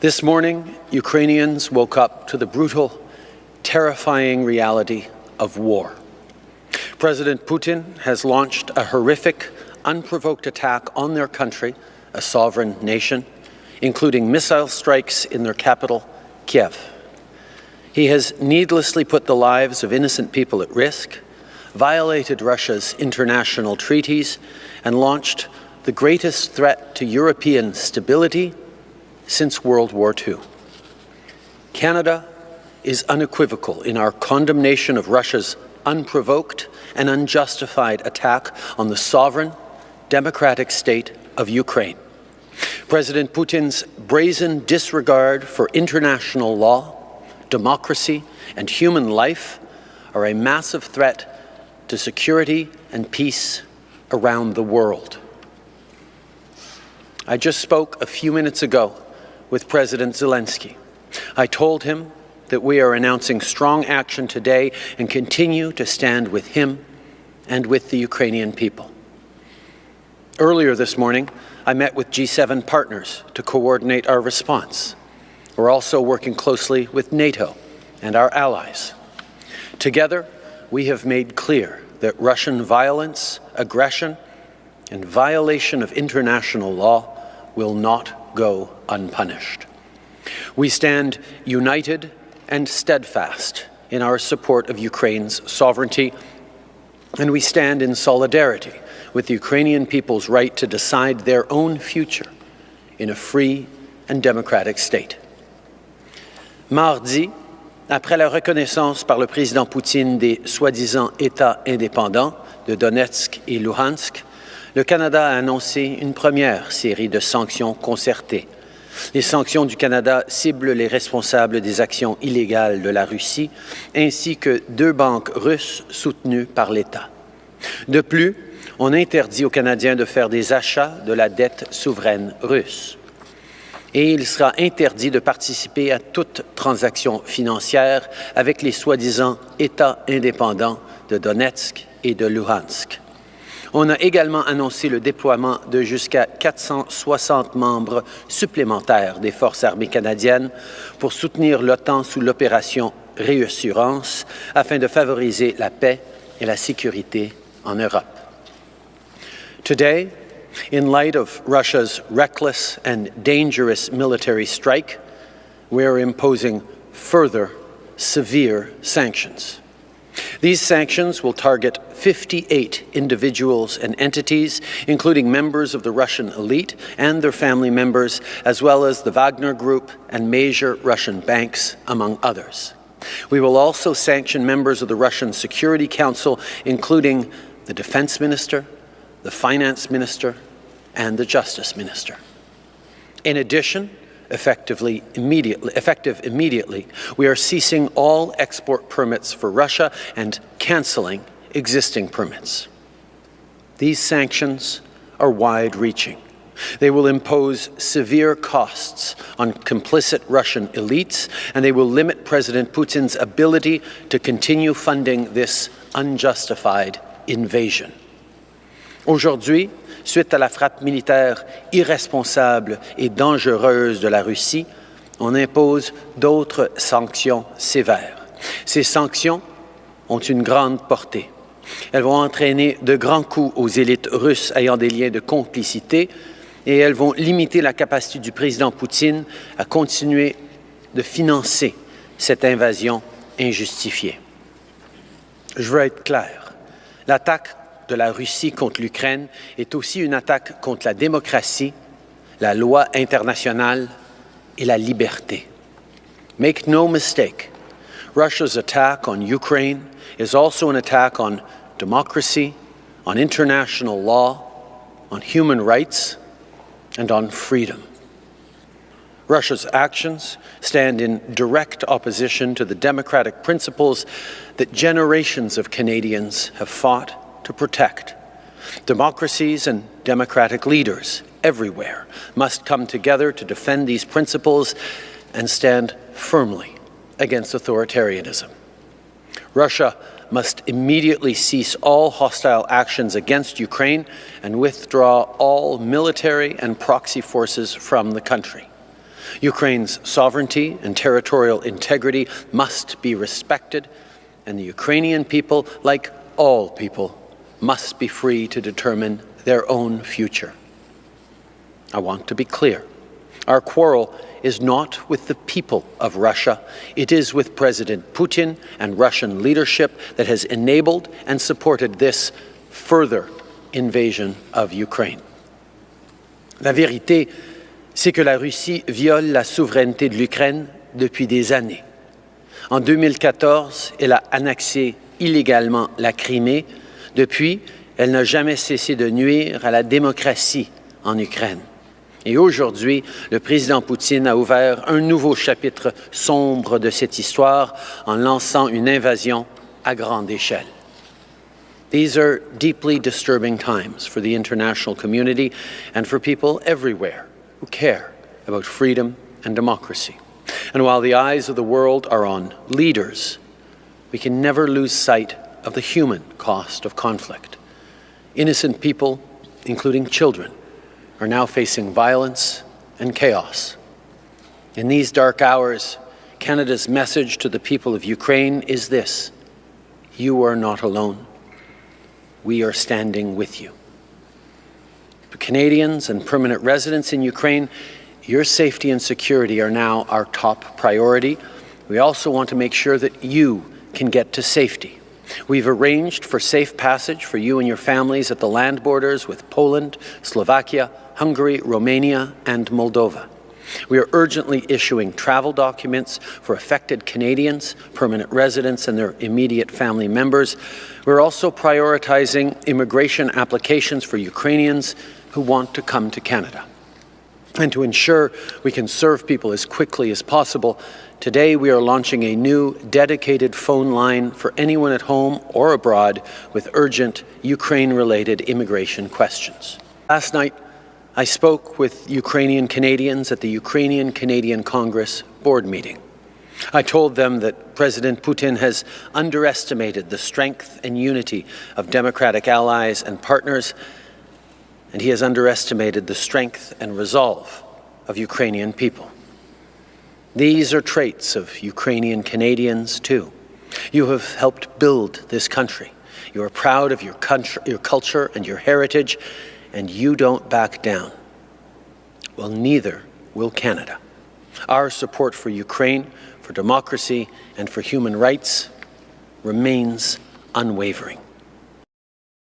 This morning, Ukrainians woke up to the brutal, terrifying reality of war. President Putin has launched a horrific, unprovoked attack on their country, a sovereign nation, including missile strikes in their capital, Kiev. He has needlessly put the lives of innocent people at risk, violated Russia's international treaties, and launched the greatest threat to European stability since World War II. Canada is unequivocal in our condemnation of Russia's unprovoked and unjustified attack on the sovereign, democratic state of Ukraine. President Putin's brazen disregard for international law, democracy, and human life are a massive threat to security and peace around the world. I just spoke a few minutes ago with President Zelensky. I told him that we are announcing strong action today and continue to stand with him and with the Ukrainian people. Earlier this morning, I met with G7 partners to coordinate our response. We're also working closely with NATO and our allies. Together, we have made clear that Russian violence, aggression, and violation of international law will not go unpunished. We stand united and steadfast in our support of Ukraine's sovereignty, and we stand in solidarity with the Ukrainian people's right to decide their own future in a free and democratic state. Mardi, après la reconnaissance par le président Poutine des soi-disant États indépendants de Donetsk et Luhansk, le Canada a annoncé une première série de sanctions concertées. Les sanctions du Canada ciblent les responsables des actions illégales de la Russie, ainsi que 2 banques russes soutenues par l'État. De plus, on interdit aux Canadiens de faire des achats de la dette souveraine russe. Et il sera interdit de participer à toute transaction financière avec les soi-disant États indépendants de Donetsk et de Luhansk. On a également annoncé le déploiement de jusqu'à 460 membres supplémentaires des forces armées canadiennes pour soutenir l'OTAN sous l'opération Réassurance afin de favoriser la paix et la sécurité en Europe. Today, in light of Russia's reckless and dangerous military strike, we are imposing further severe sanctions. These sanctions will target 58 individuals and entities, including members of the Russian elite and their family members, as well as the Wagner Group and major Russian banks, among others. We will also sanction members of the Russian Security Council, including the Defense Minister, the Finance Minister, and the Justice Minister. In addition, effective immediately, we are ceasing all export permits for Russia and cancelling existing permits. These sanctions are wide-reaching. They will impose severe costs on complicit Russian elites, and they will limit President Putin's ability to continue funding this unjustified invasion. Aujourd'hui, suite à la frappe militaire irresponsable et dangereuse de la Russie, on impose d'autres sanctions sévères. Ces sanctions ont une grande portée. Elles vont entraîner de grands coups aux élites russes ayant des liens de complicité et elles vont limiter la capacité du président Poutine à continuer de financer cette invasion injustifiée. Je veux être clair, l'attaque de la Russie contre l'Ukraine est aussi une attaque contre la démocratie, la loi internationale et la liberté. Make no mistake, Russia's attack on Ukraine is also an attack on democracy, on international law, on human rights, and on freedom. Russia's actions stand in direct opposition to the democratic principles that generations of Canadians have fought to protect. Democracies and democratic leaders everywhere must come together to defend these principles and stand firmly against authoritarianism. Russia must immediately cease all hostile actions against Ukraine and withdraw all military and proxy forces from the country. Ukraine's sovereignty and territorial integrity must be respected, and the Ukrainian people, like all people, must be free to determine their own future. I want to be clear. Our quarrel is not with the people of Russia. It is with President Putin and Russian leadership that has enabled and supported this further invasion of Ukraine. La vérité, c'est que la Russie viole la souveraineté de l'Ukraine depuis des années. En 2014, elle a annexé illégalement la Crimée. Depuis, elle n'a jamais cessé de nuire à la démocratie en Ukraine. Et aujourd'hui, le président Poutine a ouvert un nouveau chapitre sombre de cette histoire en lançant une invasion à grande échelle. These are deeply disturbing times for the international community and for people everywhere who care about freedom and democracy. And while the eyes of the world are on leaders, we can never lose sight of the human cost of conflict. Innocent people, including children, are now facing violence and chaos. In these dark hours, Canada's message to the people of Ukraine is this: you are not alone. We are standing with you. To Canadians and permanent residents in Ukraine, your safety and security are now our top priority. We also want to make sure that you can get to safety. We've arranged for safe passage for you and your families at the land borders with Poland, Slovakia, Hungary, Romania, and Moldova. We are urgently issuing travel documents for affected Canadians, permanent residents, and their immediate family members. We're also prioritizing immigration applications for Ukrainians who want to come to Canada. And to ensure we can serve people as quickly as possible, today we are launching a new dedicated phone line for anyone at home or abroad with urgent Ukraine-related immigration questions. Last night, I spoke with Ukrainian Canadians at the Ukrainian-Canadian Congress board meeting. I told them that President Putin has underestimated the strength and unity of democratic allies and partners, and he has underestimated the strength and resolve of Ukrainian people. These are traits of Ukrainian Canadians, too. You have helped build this country. You are proud of your culture and your heritage, and you don't back down. Well, neither will Canada. Our support for Ukraine, for democracy, and for human rights remains unwavering.